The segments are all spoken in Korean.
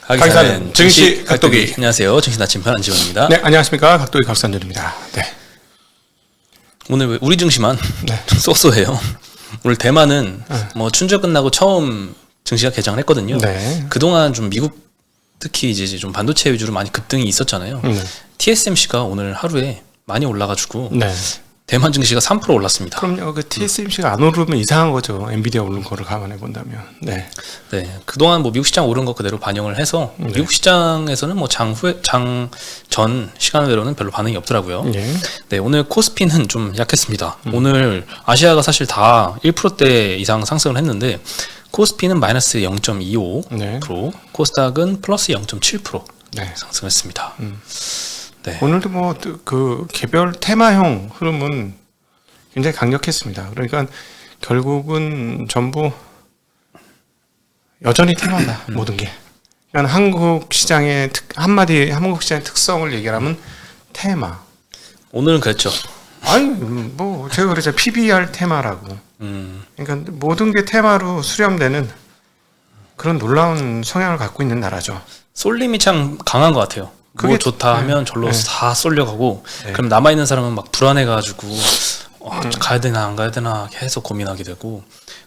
가기사는 증시 각도기. 안녕하세요. 증시 나침반 안지원입니다. 네, 안녕하십니까. 각도기 각산들입니다. 네. 오늘 우리 증시만 네. 쏘쏘해요. 오늘 대만은 뭐 춘절 끝나고 처음 증시가 개장을 했거든요. 네. 그동안 좀 미국 특히 이제 좀 반도체 위주로 많이 급등이 있었잖아요. TSMC가 오늘 하루에 많이 올라가지고 네. 대만 증시가 3% 올랐습니다. 그럼요. 그 TSMC가 안 오르면 이상한 거죠. 엔비디아 오른 거를 감안해 본다면. 네. 네, 그동안 뭐 미국 시장 오른 거 그대로 반영을 해서 미국 시장에서는 뭐 장 전 시간외로는 별로 반응이 없더라고요. 네. 네, 오늘 코스피는 좀 약했습니다. 오늘 아시아가 사실 다 1%대 이상 상승을 했는데 코스피는 마이너스 0.25%, 네. 코스닥은 플러스 0.7% 네. 상승했습니다. 네. 오늘도 뭐 그 개별 테마형 흐름은 굉장히 강력했습니다. 그러니까 결국은 전부 여전히 테마다 모든 게. 그러니까 한국 시장의 한국 시장의 특성을 얘기하면 테마. 오늘은 그랬죠. 아니 뭐 제가 그랬죠. PBR 테마라고. 그러니까 모든 게 테마로 수렴되는 그런 놀라운 성향을 갖고 있는 나라죠. 쏠림이 참 강한 것 같아요. 그게 좋다 하면 절로 다 쏠려가고 그럼 남아있는 사람은 막 불안해가지고 가야 되나 안 가야 되나 계속 고민하게 되고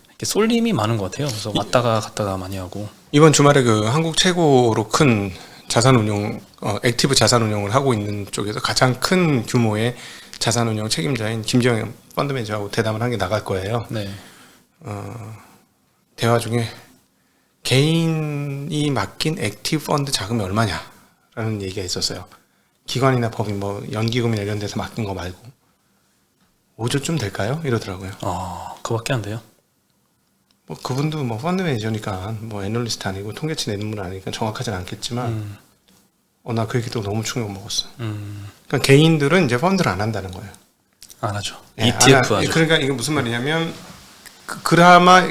이렇게 쏠림이 많은 것 같아요. 그래서 왔다가 갔다가 많이 하고 이번 주말에 그 한국 최고로 큰 자산운용 액티브 자산운용을 하고 있는 쪽에서 가장 큰 규모의 자산운용 책임자인 김정영 펀드 매니저하고 대담을 한 게 나갈 거예요. 네. 대화 중에 개인이 맡긴 액티브 펀드 자금이 얼마냐라는 얘기가 있었어요. 기관이나 법인 뭐 연기금이나 이런 데서 맡긴 거 말고 5조쯤 될까요? 이러더라고요. 그밖에 안 돼요. 뭐 그분도 뭐 펀드 매니저니까 뭐 애널리스트 아니고 통계치 내는 분 아니니까 정확하진 않겠지만 나 그 얘기 또 너무 충격 먹었어. 그러니까 개인들은 이제 펀드를 안 한다는 거예요. 안 하죠. 네, ETF 하죠. 그러니까 이게 무슨 말이냐면 그나마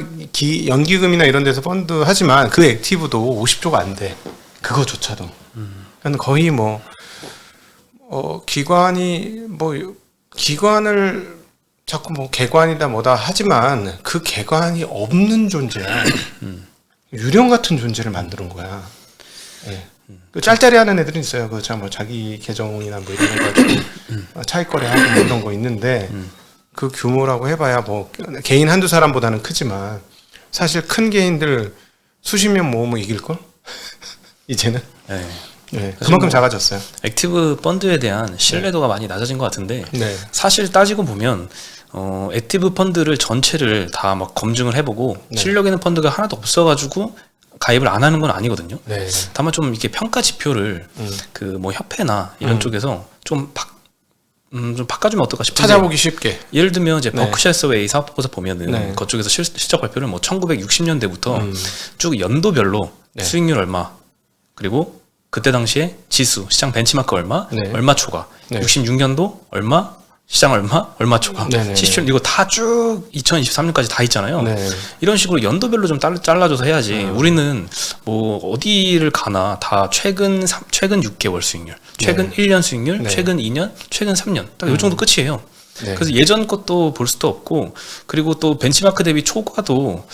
연기금이나 이런 데서 펀드 하지만 그 액티브도 50조가 안 돼. 그거조차도. 그러니까 거의 뭐 기관을 자꾸 뭐 개관이다 뭐다 하지만 그 개관이 없는 존재야. 유령 같은 존재를 만드는 거야. 예. 그 짤짤이 하는 애들이 있어요. 그 뭐 자기 계정이나 뭐 이런 거 가지고 차익 거래하고 뭐 이런 거 있는데 그 규모라고 해봐야 뭐 개인 한두 사람보다는 크지만 사실 큰 개인들 수십 명 모으면 이길 걸? 이제는. 네. 네, 그만큼 작아졌어요. 액티브 펀드에 대한 신뢰도가 많이 낮아진 것 같은데 네. 사실 따지고 보면 액티브 펀드를 전체를 다 막 검증을 해보고 실력 있는 펀드가 하나도 없어가지고 가입을 안 하는 건 아니거든요. 네. 다만 좀 이렇게 평가 지표를 그 뭐 협회나 이런 쪽에서 좀 바꿔주면 어떨까 싶은데 찾아보기 쉽게. 예를 들면 이제 버크셔 해서웨이 사업 보고서 보면은 네. 그쪽에서 실적 발표를 뭐 1960년대부터 쭉 연도별로 수익률 얼마 그리고 그때 당시에 지수 시장 벤치마크 얼마 얼마 초과 66년도 얼마 시장 얼마 초과 77년 이거 다 쭉 2023년까지 다 있잖아요. 이런 식으로 연도별로 좀 잘라줘서 해야지. 우리는 뭐 어디를 가나 다 최근 6개월 수익률, 최근 1년 수익률, 최근 2년, 최근 3년 딱 이 정도 끝이에요. 그래서 예전 것도 볼 수도 없고 그리고 또 벤치마크 대비 초과도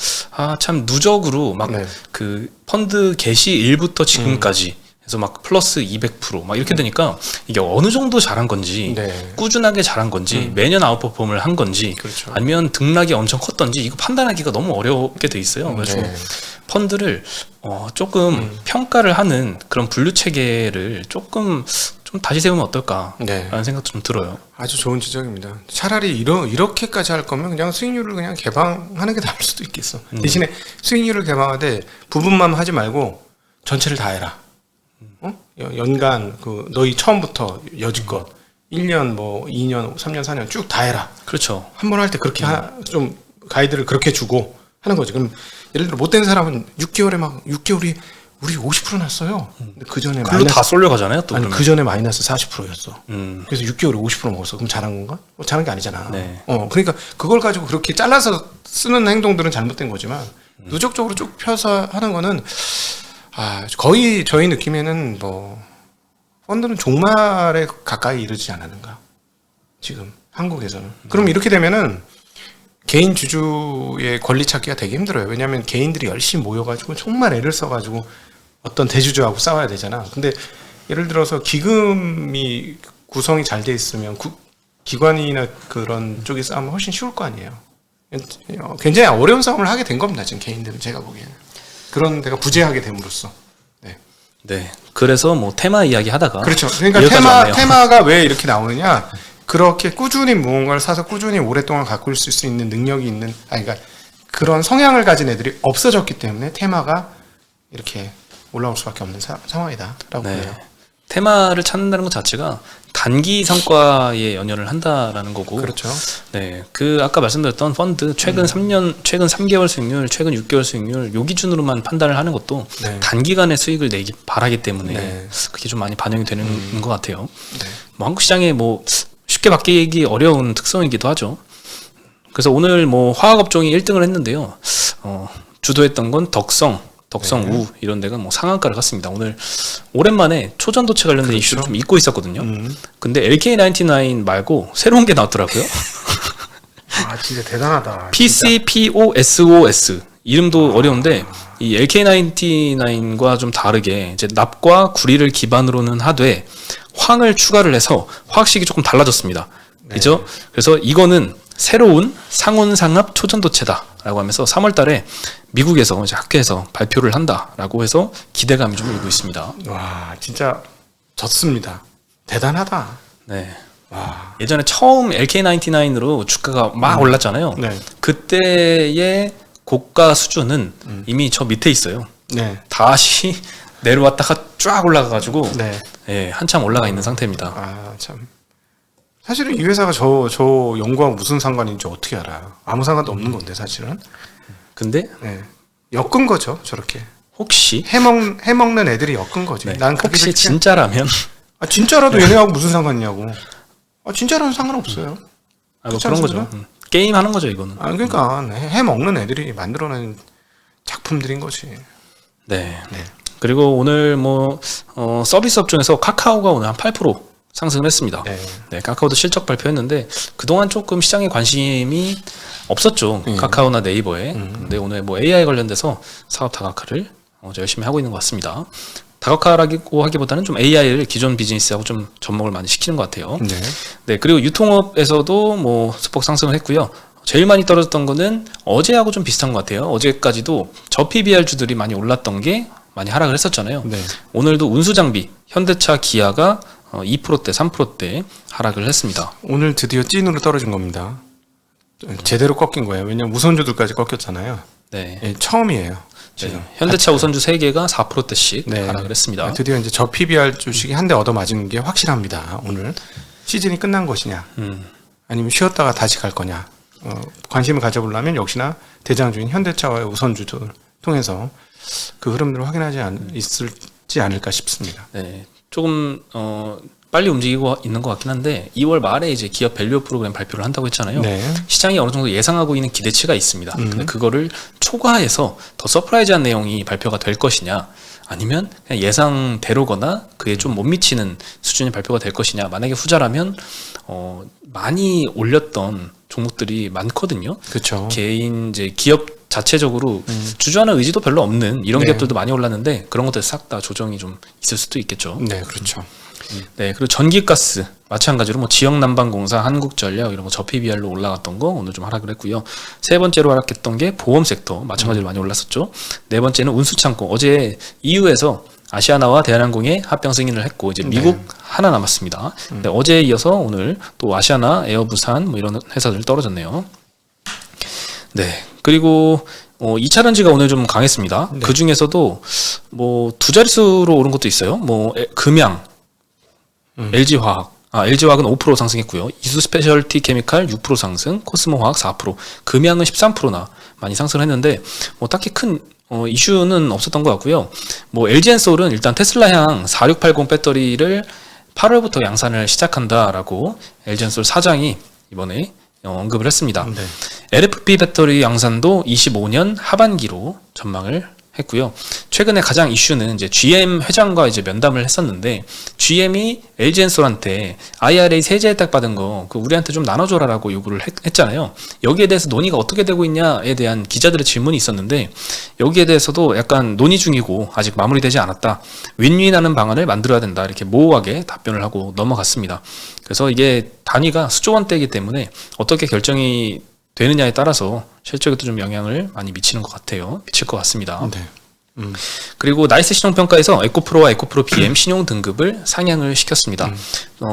참 누적으로 막 그 펀드 개시 일부터 지금까지 그래서 막 플러스 200% 막 이렇게 되니까 이게 어느 정도 잘한 건지 꾸준하게 잘한 건지 매년 아웃퍼폼을 한 건지 아니면 등락이 엄청 컸던지 이거 판단하기가 너무 어렵게 돼 있어요. 그래서 펀드를 조금 평가를 하는 그런 분류 체계를 좀 다시 세우면 어떨까라는 생각도 좀 들어요. 아주 좋은 지적입니다. 차라리 이렇게까지 할 거면 그냥 수익률을 그냥 개방하는 게 나을 수도 있겠어. 대신에 수익률을 개방하되 부분만 하지 말고 전체를 다 해라. 연간 너희 처음부터 여지껏 1년 뭐 2년 3년 4년 쭉 다 해라. 그렇죠. 한 번 할 때 그렇게 좀 가이드를 그렇게 주고 하는 거지. 그럼 예를 들어 못된 사람은 6개월이 우리 50% 났어요. 근데 그 전에 글로 다 쏠려가잖아요. 또 그 전에 마이너스 40%였어. 그래서 6개월에 50% 먹었어. 그럼 잘한 건가? 잘한 게 아니잖아. 그러니까 그걸 가지고 그렇게 잘라서 쓰는 행동들은 잘못된 거지만 누적적으로 쭉 펴서 하는 거는 거의 저희 느낌에는 뭐 펀드는 종말에 가까이 이르지 않았는가 지금 한국에서는. 그럼 이렇게 되면은 개인 주주의 권리 찾기가 되게 힘들어요. 왜냐하면 개인들이 열심히 모여가지고 정말 애를 써가지고 어떤 대주주하고 싸워야 되잖아. 근데 예를 들어서 기금이 구성이 잘 돼 있으면 기관이나 그런 쪽이 싸우면 훨씬 쉬울 거 아니에요. 굉장히 어려운 싸움을 하게 된 겁니다. 지금 개인들은 제가 보기에는. 그런 데가 부재하게 됨으로써. 네. 그래서 뭐 테마 이야기 하다가 그렇죠. 그러니까 테마가 왜 이렇게 나오느냐? 그렇게 꾸준히 무언가를 사서 꾸준히 오랫동안 가꿀 수 있는 능력이 있는, 그러니까 그런 성향을 가진 애들이 없어졌기 때문에 테마가 이렇게 올라올 수밖에 없는 상황이다라고 보네요. 테마를 찾는다는 것 자체가 단기 성과에 연연을 한다라는 거고. 그렇죠. 네. 그 아까 말씀드렸던 펀드 최근 3년, 최근 3개월 수익률, 최근 6개월 수익률 요 기준으로만 판단을 하는 것도 단기간의 수익을 내기 바라기 때문에 그게 좀 많이 반영이 되는 것 같아요. 뭐 한국 시장에 뭐 쉽게 바뀌기 어려운 특성이기도 하죠. 그래서 오늘 뭐 화학 업종이 1등을 했는데요. 주도했던 건 덕성우 이런 데가 뭐 상한가를 갔습니다. 오늘 오랜만에 초전도체 관련된 이슈를 좀 잊고 있었거든요. 근데 LK99 말고 새로운 게 나왔더라고요. 아 진짜 대단하다. PCPOSOS 이름도 어려운데 이 LK99과 좀 다르게 이제 납과 구리를 기반으로는 하되 황을 추가를 해서 화학식이 조금 달라졌습니다. 그죠? 그래서 이거는 새로운 상온상압 초전도체다라고 하면서 3월 달에 미국에서 이제 학회에서 발표를 한다라고 해서 기대감이 좀 일고 있습니다. 와, 진짜 졌습니다. 대단하다. 네. 와. 예전에 처음 LK99으로 주가가 막 올랐잖아요. 그때의 고가 수준은 이미 저 밑에 있어요. 다시 내려왔다가 쫙 올라가가지고 한참 올라가 있는 상태입니다. 아, 참. 사실은 이 회사가 저 연구하고 무슨 상관인지 어떻게 알아요? 아무 상관도 없는 건데 사실은. 근데 엮은 거죠, 저렇게. 혹시 해먹는 애들이 엮은 거지. 난 혹시 진짜라면? 아 진짜라도 얘네하고 무슨 상관이냐고. 아 진짜라면 상관없어요. 뭐 그런 거죠. 게임 하는 거죠 이거는. 아 그러니까 해먹는 애들이 만들어낸 작품들인 거지. 네. 그리고 오늘 뭐 서비스 업종에서 카카오가 오늘 한 8% 상승을 했습니다. 카카오도 실적 발표했는데 그동안 조금 시장에 관심이 없었죠. 카카오나 네이버에. 근데 오늘 뭐 AI 관련돼서 사업 다각화를 열심히 하고 있는 것 같습니다. 다각화라고 하기보다는 좀 AI를 기존 비즈니스하고 좀 접목을 많이 시키는 것 같아요. 그리고 유통업에서도 뭐 소폭 상승을 했고요. 제일 많이 떨어졌던 거는 어제하고 좀 비슷한 것 같아요. 어제까지도 저 PBR주들이 많이 올랐던 게 많이 하락을 했었잖아요. 오늘도 운수장비, 현대차, 기아가 2%대, 3%대 하락을 했습니다. 오늘 드디어 찐으로 떨어진 겁니다. 제대로 꺾인 거예요. 왜냐면 우선주들까지 꺾였잖아요. 처음이에요. 지금. 현대차 우선주 3개가 4%대씩 하락을 했습니다. 드디어 이제 저 PBR 주식이 한 대 얻어 맞은 게 확실합니다. 오늘 시즌이 끝난 것이냐, 아니면 쉬었다가 다시 갈 거냐. 관심을 가져보려면 역시나 대장주인 현대차와의 우선주들 통해서 그 흐름들을 확인하지 있을지 않을까 싶습니다. 조금 빨리 움직이고 있는 것 같긴 한데 2월 말에 이제 기업 밸류 프로그램 발표를 한다고 했잖아요. 시장이 어느 정도 예상하고 있는 기대치가 있습니다. 근데 그거를 초과해서 더 서프라이즈한 내용이 발표가 될 것이냐, 아니면 그냥 예상대로거나 그에 좀 못 미치는 수준의 발표가 될 것이냐. 만약에 후자라면 많이 올렸던 종목들이 많거든요. 그렇죠. 개인 이제 기업 자체적으로 주주하는 의지도 별로 없는 이런 기업들도 많이 올랐는데 그런 것들 싹 다 조정이 좀 있을 수도 있겠죠. 그렇죠. 그리고 전기가스 마찬가지로 뭐 지역난방공사, 한국전력 이런 거 저PBR로 올라갔던 거 오늘 좀 하락을 했고요. 세 번째로 하락했던 게 보험 섹터 마찬가지로 많이 올랐었죠. 네 번째는 운수창고. 어제 EU에서 아시아나와 대한항공에 합병 승인을 했고 이제 미국 하나 남았습니다. 어제에 이어서 오늘 또 아시아나, 에어부산 뭐 이런 회사들 떨어졌네요. 그리고 2차전지가 오늘 좀 강했습니다. 그 중에서도 뭐 두 자릿수로 오른 것도 있어요. 뭐 금양, LG화학, LG화학은 5% 상승했고요. 이수 스페셜티 케미칼 6% 상승, 코스모화학 4%, 금양은 13%나 많이 상승을 했는데 뭐 딱히 큰 이슈는 없었던 것 같고요. 뭐 LG엔솔은 일단 테슬라향 4680 배터리를 8월부터 양산을 시작한다라고 LG엔솔 사장이 이번에 언급을 했습니다. LFP 배터리 양산도 25년 하반기로 전망을 했고요. 최근에 가장 이슈는 이제 GM 회장과 이제 면담을 했었는데 GM이 LG엔솔한테 IRA 세제 혜택 받은 거 그 우리한테 좀 나눠줘라라고 요구를 했잖아요. 여기에 대해서 논의가 어떻게 되고 있냐에 대한 기자들의 질문이 있었는데 여기에 대해서도 약간 논의 중이고 아직 마무리되지 않았다. 윈윈하는 방안을 만들어야 된다. 이렇게 모호하게 답변을 하고 넘어갔습니다. 그래서 이게 단위가 수조 원대이기 때문에 어떻게 결정이 되느냐에 따라서 실적에도 좀 영향을 많이 미치는 것 같아요. 미칠 것 같습니다. 네. 그리고 나이스 신용평가에서 에코프로와 에코프로 BM 신용 등급을 상향을 시켰습니다.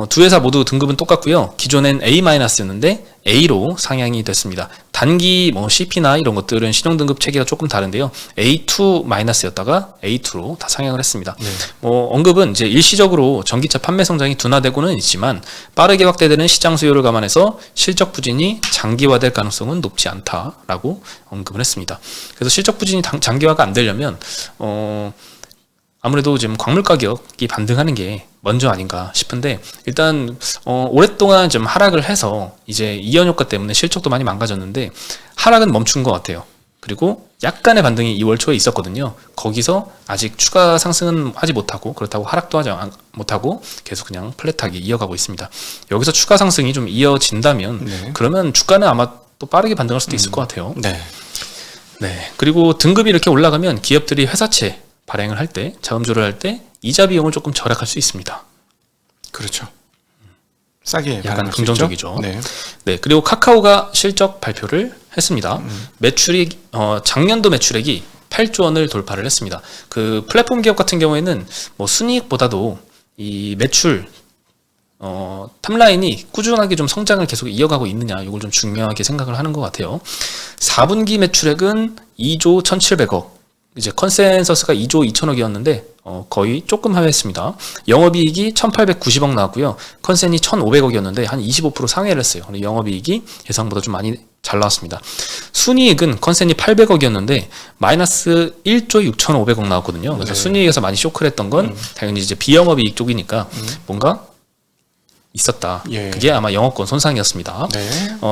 두 회사 모두 등급은 똑같고요. 기존엔 A-였는데 A로 상향이 됐습니다. 단기 뭐 CP나 이런 것들은 신용 등급 체계가 조금 다른데요. A2-였다가 A2로 다 상향을 했습니다. 네. 언급은 이제 일시적으로 전기차 판매 성장이 둔화되고는 있지만 빠르게 확대되는 시장 수요를 감안해서 실적 부진이 장기화될 가능성은 높지 않다라고 언급을 했습니다. 그래서 실적 부진이 장기화가 안 되려면 아무래도 지금 광물 가격이 반등하는 게 먼저 아닌가 싶은데 일단 오랫동안 좀 하락을 해서 이제 이연 효과 때문에 실적도 많이 망가졌는데 하락은 멈춘 것 같아요. 그리고 약간의 반등이 2월 초에 있었거든요. 거기서 아직 추가 상승은 하지 못하고 그렇다고 하락도 하지 못하고 계속 그냥 플랫하게 이어가고 있습니다. 여기서 추가 상승이 좀 이어진다면 네. 그러면 주가는 아마 또 빠르게 반등할 수도 있을 것 같아요. 네. 네. 그리고 등급이 이렇게 올라가면 기업들이 회사채 발행을 할 때, 자금조를 할 때 이자 비용을 조금 절약할 수 있습니다. 그렇죠. 싸게 약간 긍정적이죠. 네. 네. 그리고 카카오가 실적 발표를 했습니다. 매출이 작년도 매출액이 8조 원을 돌파를 했습니다. 그 플랫폼 기업 같은 경우에는 뭐 순이익보다도 이 매출 탑라인이 꾸준하게 좀 성장을 계속 이어가고 있느냐 이걸 좀 중요하게 생각을 하는 것 같아요. 4분기 매출액은 2조 1,700억 이제 컨센서스가 2조 2천억이었는데 거의 조금 하회했습니다. 영업이익이 1,890억 나왔고요. 컨센이 1,500억이었는데 한 25% 상회를 했어요. 영업이익이 예상보다 좀 많이 잘 나왔습니다. 순이익은 컨센이 800억이었는데 마이너스 1조 6,500억 나왔거든요. 그래서 네. 순이익에서 많이 쇼크를 했던 건 당연히 이제 비영업이익 쪽이니까 뭔가 있었다. 예. 그게 아마 영업권 손상이었습니다. 네.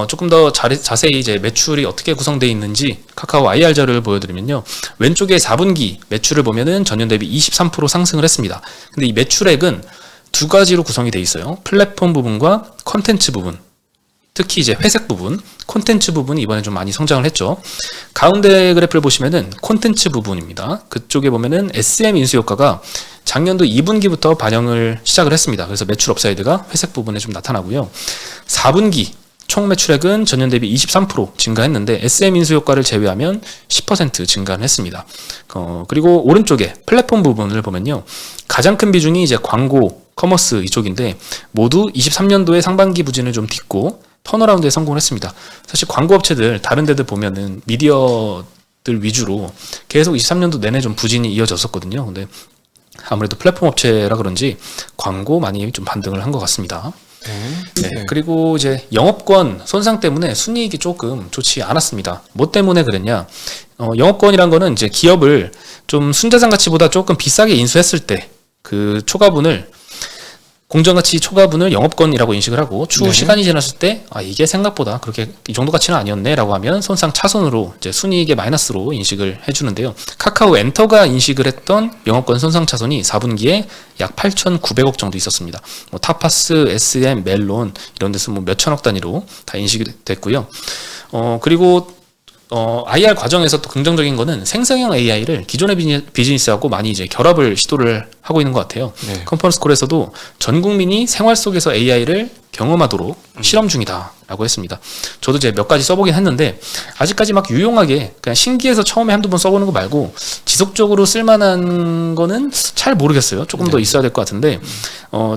조금 더 자세히 이제 매출이 어떻게 구성되어 있는지 카카오 IR 자료를 보여드리면요. 왼쪽에 4분기 매출을 보면은 전년 대비 23% 상승을 했습니다. 근데 이 매출액은 두 가지로 구성이 되어 있어요. 플랫폼 부분과 컨텐츠 부분. 특히 이제 회색 부분, 콘텐츠 부분이 이번에 좀 많이 성장을 했죠. 가운데 그래프를 보시면은 콘텐츠 부분입니다. 그쪽에 보면은 SM 인수 효과가 작년도 2분기부터 반영을 시작을 했습니다. 그래서 매출 업사이드가 회색 부분에 좀 나타나고요. 4분기 총 매출액은 전년 대비 23% 증가했는데 SM 인수 효과를 제외하면 10% 증가를 했습니다. 그리고 오른쪽에 플랫폼 부분을 보면요. 가장 큰 비중이 이제 광고, 커머스 이쪽인데 모두 23년도에 상반기 부진을 좀 딛고 턴어라운드에 성공을 했습니다. 사실 광고 업체들 다른 데들 보면은 미디어들 위주로 계속 23년도 내내 좀 부진이 이어졌었거든요. 근데 아무래도 플랫폼 업체라 그런지 광고 많이 좀 반등을 한 것 같습니다. 네. 그리고 이제 영업권 손상 때문에 순이익이 조금 좋지 않았습니다. 뭐 때문에 그랬냐? 영업권이란 거는 이제 기업을 좀 순자산 가치보다 조금 비싸게 인수했을 때 그 초과분을 공정가치 초과분을 영업권이라고 인식을 하고 추후 시간이 지났을 때 이게 생각보다 그렇게 이 정도 가치는 아니었네라고 하면 손상 차손으로 이제 순이익의 마이너스로 인식을 해주는데요. 카카오 엔터가 인식을 했던 영업권 손상 차손이 4분기에 약 8,900억 정도 있었습니다. 뭐 타파스, SM, 멜론 이런 데서 뭐 몇천억 단위로 다 인식이 됐고요. 그리고 IR 과정에서 또 긍정적인 거는 생성형 AI를 기존의 비즈니스하고 많이 이제 결합을 시도를 하고 있는 것 같아요. 네. 컨퍼런스 콜에서도 전 국민이 생활 속에서 AI를 경험하도록 실험 중이다라고 했습니다. 저도 이제 몇 가지 써보긴 했는데 아직까지 막 유용하게 그냥 신기해서 처음에 한두 번 써보는 거 말고 지속적으로 쓸만한 거는 잘 모르겠어요. 조금 더 있어야 될 것 같은데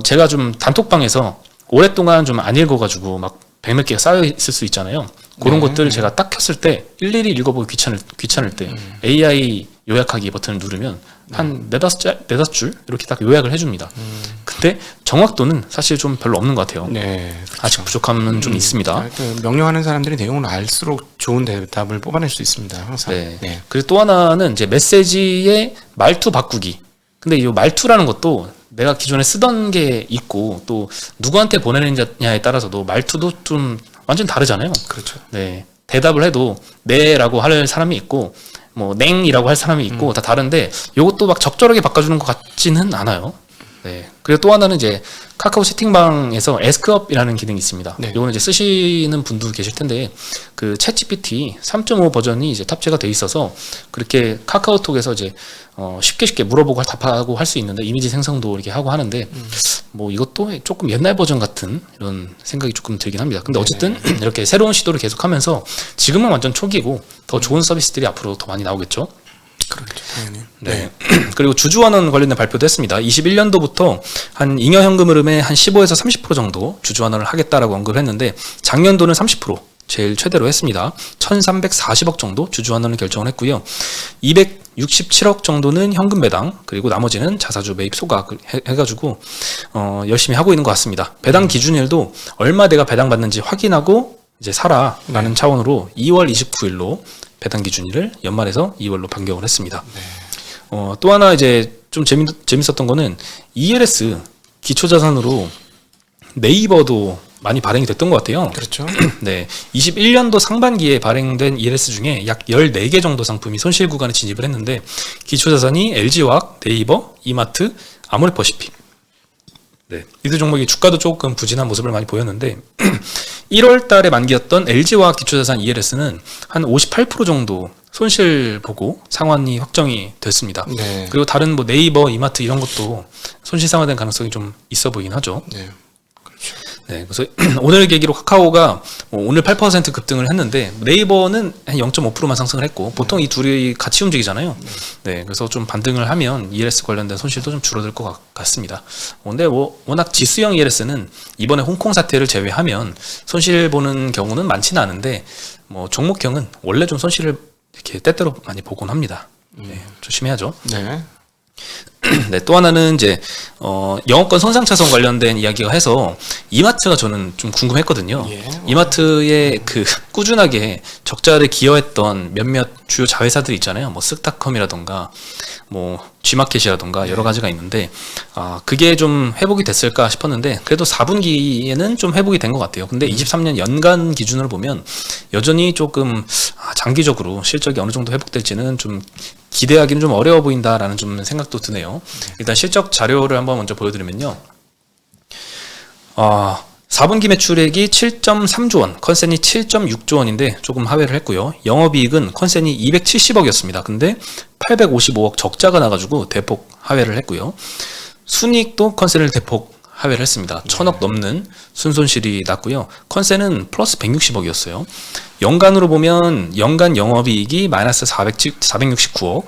제가 좀 단톡방에서 오랫동안 좀 안 읽어가지고 막 100몇 개가 쌓여 있을 수 있잖아요. 그런 것들을 제가 딱 켰을 때 일일이 읽어보기 귀찮을 때 AI 요약하기 버튼을 누르면 한 네다섯 줄 이렇게 딱 요약을 해줍니다. 근데 정확도는 사실 좀 별로 없는 것 같아요. 네, 그렇죠. 아직 부족함은 좀 있습니다. 명령하는 사람들이 내용을 알수록 좋은 대답을 뽑아낼 수 있습니다. 항상. 네. 그리고 또 하나는 이제 메시지의 말투 바꾸기. 근데 이 말투라는 것도 내가 기존에 쓰던 게 있고 또 누구한테 보내느냐에 따라서도 말투도 좀 완전 다르잖아요. 그렇죠. 네. 대답을 해도 네라고 할 사람이 있고 뭐 냉이라고 할 사람이 있고 다 다른데 요것도 막 적절하게 바꿔주는 것 같지는 않아요. 네. 그리고 또 하나는 이제 카카오 채팅방에서 에스크업이라는 기능이 있습니다. 네. 요거는 이제 쓰시는 분도 계실 텐데 그 챗GPT 3.5 버전이 이제 탑재가 돼 있어서 그렇게 카카오톡에서 이제 쉽게 물어보고 답하고 할 수 있는데 이미지 생성도 이렇게 하고 하는데 뭐 이것도 조금 옛날 버전 같은 이런 생각이 조금 들긴 합니다. 근데 어쨌든 이렇게 새로운 시도를 계속하면서 지금은 완전 초기고 더 좋은 서비스들이 앞으로 더 많이 나오겠죠. 그렇죠, 당연히. 네. 그리고 주주환원 관련된 발표도 했습니다. 21년도부터 한 잉여 현금 흐름의 한 15에서 30% 정도 주주환원을 하겠다라고 언급을 했는데 작년도는 30% 제일 최대로 했습니다. 1,340억 정도 주주환원을 결정을 했고요. 267억 정도는 현금 배당, 그리고 나머지는 자사주 매입 소각 해가지고 열심히 하고 있는 것 같습니다. 배당 기준일도 얼마 내가 배당받는지 확인하고 이제 사라라는 차원으로 2월 29일로 배당 기준일을 연말에서 2월로 변경을 했습니다. 또 하나 이제 좀 재밌었던 거는 ELS 기초자산으로 네이버도 많이 발행이 됐던 것 같아요. 그렇죠. 네, 21년도 상반기에 발행된 ELS 중에 약 14개 정도 상품이 손실 구간에 진입을 했는데 기초자산이 LG화학, 네이버, 이마트, 아모레퍼시픽. 네, 이들 종목이 주가도 조금 부진한 모습을 많이 보였는데 1월 달에 만기였던 LG화학 기초자산 ELS는 한 58% 정도 손실 보고 상환이 확정이 됐습니다. 네. 그리고 다른 뭐 네이버, 이마트 이런 것도 손실 상환된 가능성이 좀 있어 보이긴 하죠. 네. 그렇죠. 네, 그래서 오늘 계기로 카카오가 오늘 8% 급등을 했는데 네이버는 한 0.5%만 상승을 했고 보통 이 둘이 같이 움직이잖아요. 네, 그래서 좀 반등을 하면 ELS 관련된 손실도 좀 줄어들 것 같습니다. 근데 워낙 지수형 ELS는 이번에 홍콩 사태를 제외하면 손실 보는 경우는 많지는 않은데 뭐 종목형은 원래 좀 손실을 이렇게 때때로 많이 보곤 합니다. 네, 조심해야죠. 네. 네, 또 하나는 이제 영업권 손상차손 관련된 이야기가 해서 이마트가 저는 좀 궁금했거든요. 예. 이마트에 그 꾸준하게 적자를 기여했던 몇몇 주요 자회사들 있잖아요. 뭐 쓱닷컴이라던가 뭐 G마켓이라던가 여러 가지가 있는데 그게 좀 회복이 됐을까 싶었는데 그래도 4분기에는 좀 회복이 된 것 같아요. 근데 23년 연간 기준으로 보면 여전히 조금 장기적으로 실적이 어느 정도 회복될지는 좀 기대하기는 좀 어려워 보인다라는 좀 생각도 드네요. 일단 실적 자료를 한번 먼저 보여드리면요. 4분기 매출액이 7.3조 원, 컨센이 7.6조 원인데 조금 하회를 했고요. 영업이익은 컨센이 270억이었습니다. 근데 855억 적자가 나가지고 대폭 하회를 했고요. 순이익도 컨센을 대폭 하회를 했습니다. 1,000억 넘는 순손실이 났고요. 컨센은 플러스 160억이었어요. 연간으로 보면 연간 영업이익이 마이너스 469억,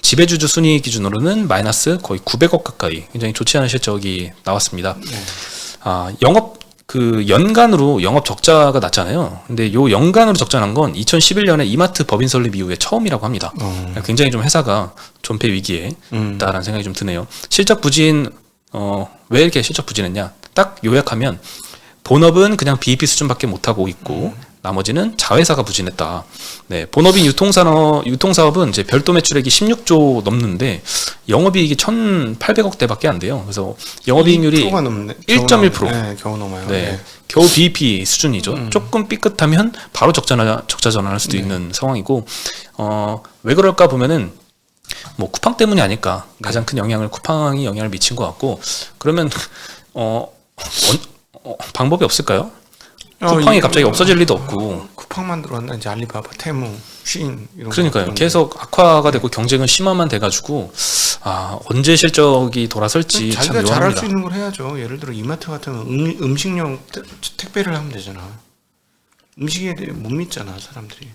지배주주 순이익 기준으로는 마이너스 거의 900억 가까이 굉장히 좋지 않은 실적이 나왔습니다. 연간으로 영업 적자가 났잖아요. 근데 요 연간으로 적자 난 건 2011년에 이마트 법인 설립 이후에 처음이라고 합니다. 굉장히 좀 회사가 존폐 위기에 있다라는 생각이 좀 드네요. 실적 부진, 왜 이렇게 실적 부진했냐? 딱 요약하면 본업은 그냥 BEP 수준밖에 못하고 있고 나머지는 자회사가 부진했다. 네, 본업인 유통사업은 이제 별도 매출액이 16조 넘는데 영업이익이 1,800억대밖에 안 돼요. 그래서 영업이익률이 1.1%. 네, 겨우 넘어요. 네, 네. 겨우 BEP 수준이죠. 조금 삐끗하면 바로 적자 전환할 수도 있는 상황이고 왜 그럴까 보면은 뭐 쿠팡 때문이 아닐까. 가장 큰 영향을 쿠팡이 영향을 미친 것 같고 그러면 방법이 없을까요? 쿠팡이 갑자기 없어질 리도 없고. 쿠팡 만들었나 이제 알리바바, 테무, 쉬인 이런. 그러니까요. 계속 악화가 되고 경쟁은 심화만 돼가지고 언제 실적이 돌아설지 참 자기가 묘합니다. 잘할 수 있는 걸 해야죠. 예를 들어 이마트 같은 음식용 택배를 하면 되잖아. 음식에 대해 못 믿잖아 사람들이.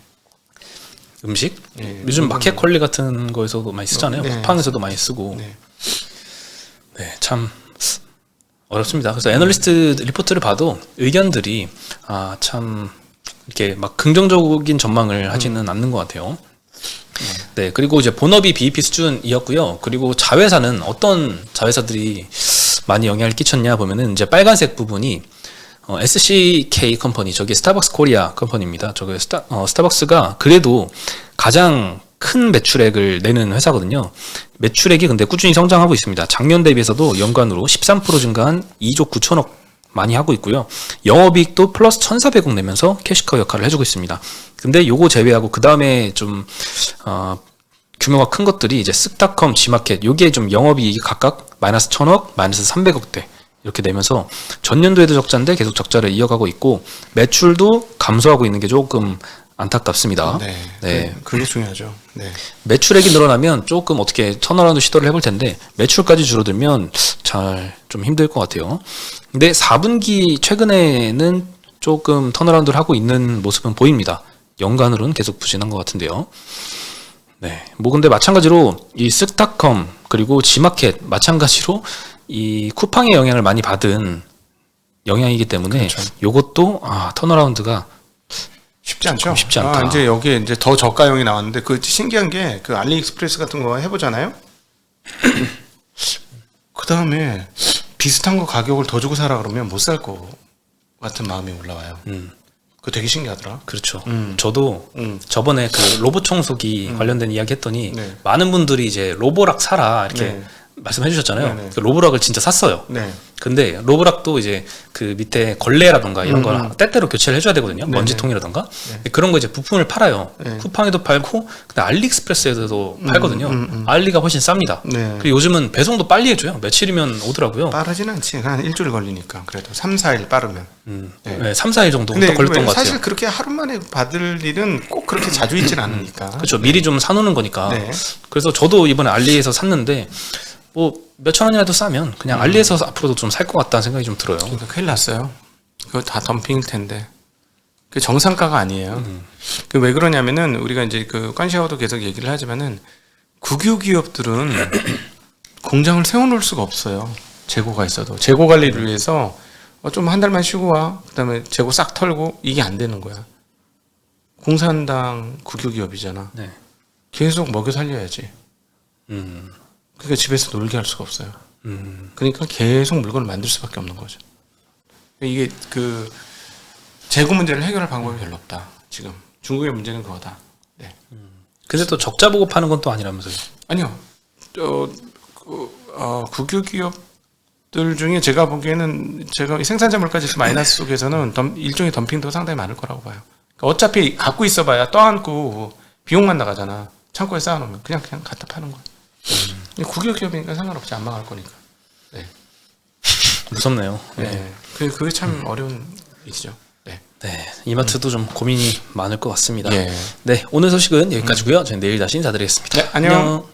음식? 네, 요즘 마켓컬리 같은 거에서도 많이 쓰잖아요. 네. 쿠팡에서도 많이 쓰고. 네. 네, 참 어렵습니다. 그래서 애널리스트 리포트를 봐도 의견들이 참 이렇게 막 긍정적인 전망을 하지는 않는 것 같아요. 네, 그리고 이제 본업이 BEP 수준이었고요. 그리고 자회사는 어떤 자회사들이 많이 영향을 끼쳤냐 보면은 이제 빨간색 부분이 SCK 컴퍼니, 저게 스타벅스 코리아 컴퍼니입니다. 저게 스타벅스가 그래도 가장 큰 매출액을 내는 회사거든요. 매출액이 근데 꾸준히 성장하고 있습니다. 작년 대비해서도 연간으로 13% 증가한 2조 9천억 많이 하고 있고요. 영업이익도 플러스 1,400억 내면서 캐시커 역할을 해주고 있습니다. 근데 요거 제외하고 그 다음에 좀 규모가 큰 것들이 이제 쓱닷컴, G마켓 요게 좀 영업이익이 각각 마이너스 1000억, 마이너스 300억대 이렇게 내면서 전년도에도 적자인데 계속 적자를 이어가고 있고 매출도 감소하고 있는 게 조금 안타깝습니다. 네. 그게 중요하죠. 네. 매출액이 늘어나면 조금 어떻게 턴어라운드 시도를 해볼 텐데 매출까지 줄어들면 잘 좀 힘들 것 같아요. 근데 4분기 최근에는 조금 턴어라운드를 하고 있는 모습은 보입니다. 연간으로는 계속 부진한 것 같은데요. 네. 뭐 근데 마찬가지로 이 쓱닷컴 그리고 G마켓 마찬가지로 이 쿠팡의 영향을 많이 받은 영향이기 때문에 요것도 턴어라운드가 쉽지 않죠. 쉽지 않다. 이제 여기에 이제 더 저가형이 나왔는데 그 신기한 게 그 알리익스프레스 같은 거 해보잖아요. 그 다음에 비슷한 거 가격을 더 주고 사라 그러면 못 살 거 같은 마음이 올라와요. 그거 되게 신기하더라. 그렇죠. 저도 저번에 그 로봇 청소기 관련된 이야기 했더니 네. 많은 분들이 이제 로보락 사라 이렇게 네. 말씀해 주셨잖아요. 네, 네. 그 로보락을 진짜 샀어요. 네. 근데 로보락도 이제 그 밑에 걸레라던가 이런 걸 때때로 교체를 해줘야 되거든요. 네, 먼지통이라던가 그런 거 이제 부품을 팔아요. 네. 쿠팡에도 팔고 근데 알리익스프레스에도 팔거든요. 알리가 훨씬 쌉니다. 네. 그리고 요즘은 배송도 빨리 해줘요. 며칠이면 오더라고요. 빠르진 않지. 한 일주일 걸리니까. 그래도 3, 4일 빠르면. 네, 3, 4일 정도 근데 걸렸던 것 같아요. 사실 그렇게 하루 만에 받을 일은 꼭 그렇게 자주 있진 않으니까. 그렇죠. 미리 좀 사놓는 거니까. 네. 그래서 저도 이번에 알리에서 샀는데 뭐 몇천 원이라도 싸면 그냥 알리에서 앞으로도 좀 살 것 같다는 생각이 좀 들어요. 그러니까 큰일 났어요. 그거 다 덤핑일 텐데. 그 정상가가 아니에요. 그 왜 그러냐면은 우리가 이제 그 관시아워도 계속 얘기를 하지만은 국유 기업들은 공장을 세워놓을 수가 없어요. 재고가 있어도 재고 관리를 위해서 좀 한 달만 쉬고 와. 그다음에 재고 싹 털고 이게 안 되는 거야. 공산당 국유 기업이잖아. 네. 계속 먹여 살려야지. 음. 그러니까 집에서 놀게 할 수가 없어요. 그러니까 계속 물건을 만들 수밖에 없는 거죠. 이게 그 재고 문제를 해결할 방법이 별로 없다. 지금 중국의 문제는 그거다. 네. 근데 또 적자 보고 파는 건 또 아니라면서요. 아니요. 국유 기업들 중에 제가 보기에는 제가 생산자 물가지수 마이너스 속에서는 일종의 덤핑도 상당히 많을 거라고 봐요. 그러니까 어차피 갖고 있어봐야 떠안고 비용만 나가잖아. 창고에 쌓아놓으면 그냥 갖다 파는 거야. 국유 기업이니까 상관없지. 안 망할 거니까. 네. 무섭네요. 네. 그게 참 어려운 일이죠. 네. 네, 이마트도 좀 고민이 많을 것 같습니다. 예. 네, 오늘 소식은 여기까지고요. 저는 내일 다시 인사드리겠습니다. 네, 안녕.